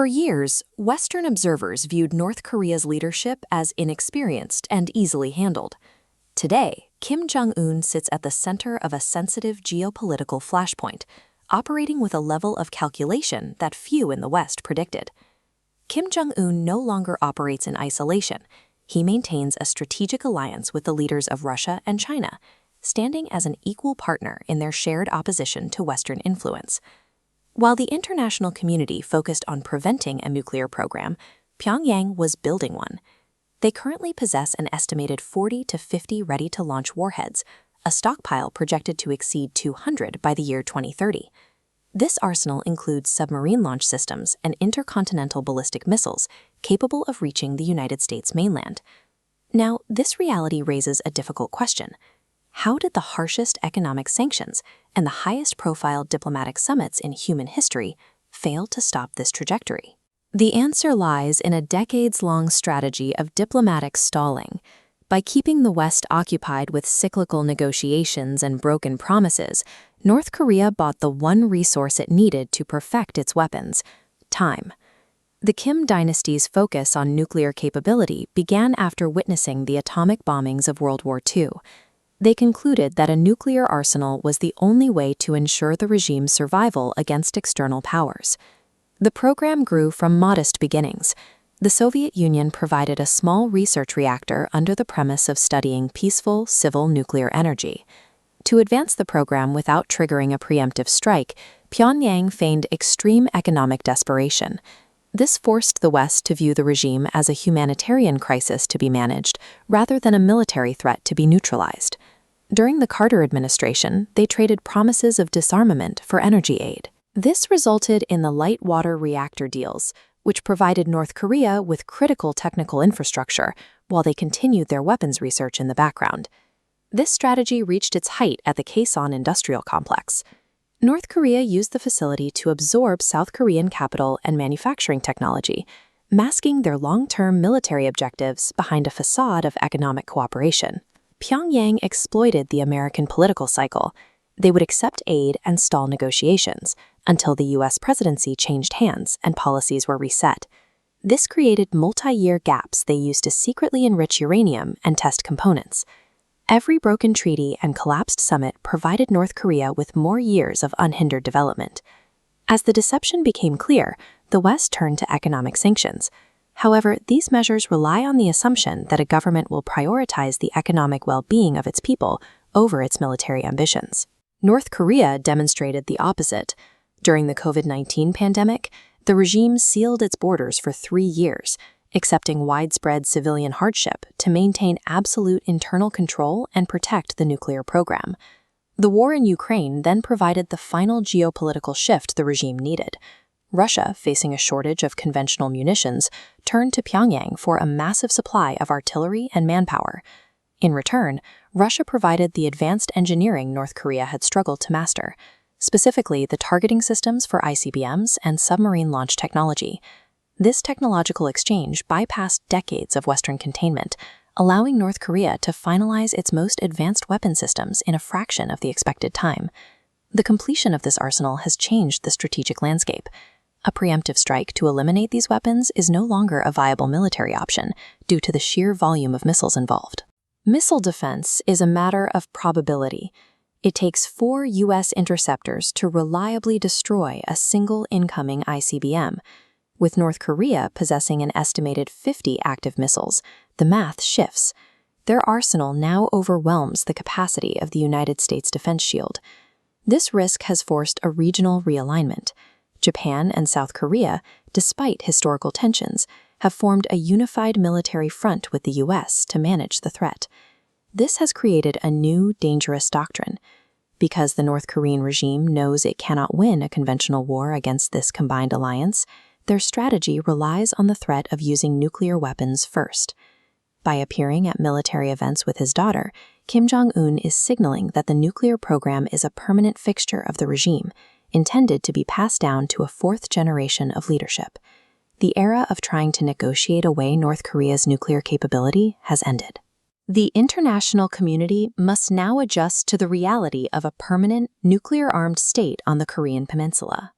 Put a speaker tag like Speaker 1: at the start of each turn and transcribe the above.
Speaker 1: For years, Western observers viewed North Korea's leadership as inexperienced and easily handled. Today, Kim Jong Un sits at the center of a sensitive geopolitical flashpoint, operating with a level of calculation that few in the West predicted. Kim Jong Un no longer operates in isolation. He maintains a strategic alliance with the leaders of Russia and China, standing as an equal partner in their shared opposition to Western influence. While the international community focused on preventing a nuclear program, Pyongyang was building one. They currently possess an estimated 40 to 50 ready-to-launch warheads, a stockpile projected to exceed 200 by the year 2030. This arsenal includes submarine launch systems and intercontinental ballistic missiles capable of reaching the United States mainland. Now, this reality raises a difficult question. How did the harshest economic sanctions and the highest-profile diplomatic summits in human history fail to stop this trajectory? The answer lies in a decades-long strategy of diplomatic stalling. By keeping the West occupied with cyclical negotiations and broken promises, North Korea bought the one resource it needed to perfect its weapons: time. The Kim dynasty's focus on nuclear capability began after witnessing the atomic bombings of World War II. They concluded that a nuclear arsenal was the only way to ensure the regime's survival against external powers. The program grew from modest beginnings. The Soviet Union provided a small research reactor under the premise of studying peaceful civil nuclear energy. To advance the program without triggering a preemptive strike, Pyongyang feigned extreme economic desperation. This forced the West to view the regime as a humanitarian crisis to be managed, rather than a military threat to be neutralized. During the Carter administration, they traded promises of disarmament for energy aid. This resulted in the light water reactor deals, which provided North Korea with critical technical infrastructure while they continued their weapons research in the background. This strategy reached its height at the Kaesong industrial complex. North Korea used the facility to absorb South Korean capital and manufacturing technology, masking their long-term military objectives behind a facade of economic cooperation. Pyongyang exploited the American political cycle. They would accept aid and stall negotiations until the U.S. presidency changed hands and policies were reset. This created multi-year gaps they used to secretly enrich uranium and test components. Every broken treaty and collapsed summit provided North Korea with more years of unhindered development. As the deception became clear, the West turned to economic sanctions. However, these measures rely on the assumption that a government will prioritize the economic well-being of its people over its military ambitions. North Korea demonstrated the opposite. During the COVID-19 pandemic, the regime sealed its borders for 3 years, accepting widespread civilian hardship to maintain absolute internal control and protect the nuclear program. The war in Ukraine then provided the final geopolitical shift the regime needed. Russia, facing a shortage of conventional munitions, turned to Pyongyang for a massive supply of artillery and manpower. In return, Russia provided the advanced engineering North Korea had struggled to master, specifically the targeting systems for ICBMs and submarine launch technology. This technological exchange bypassed decades of Western containment, allowing North Korea to finalize its most advanced weapon systems in a fraction of the expected time. The completion of this arsenal has changed the strategic landscape. A preemptive strike to eliminate these weapons is no longer a viable military option due to the sheer volume of missiles involved. Missile defense is a matter of probability. It takes 4 U.S. interceptors to reliably destroy a single incoming ICBM. With North Korea possessing an estimated 50 active missiles, the math shifts. Their arsenal now overwhelms the capacity of the United States defense shield. This risk has forced a regional realignment. Japan and South Korea, despite historical tensions, have formed a unified military front with the U.S. to manage the threat. This has created a new, dangerous doctrine. Because the North Korean regime knows it cannot win a conventional war against this combined alliance, their strategy relies on the threat of using nuclear weapons first. By appearing at military events with his daughter, Kim Jong Un is signaling that the nuclear program is a permanent fixture of the regime, intended to be passed down to a 4th generation of leadership. The era of trying to negotiate away North Korea's nuclear capability has ended. The international community must now adjust to the reality of a permanent, nuclear-armed state on the Korean peninsula.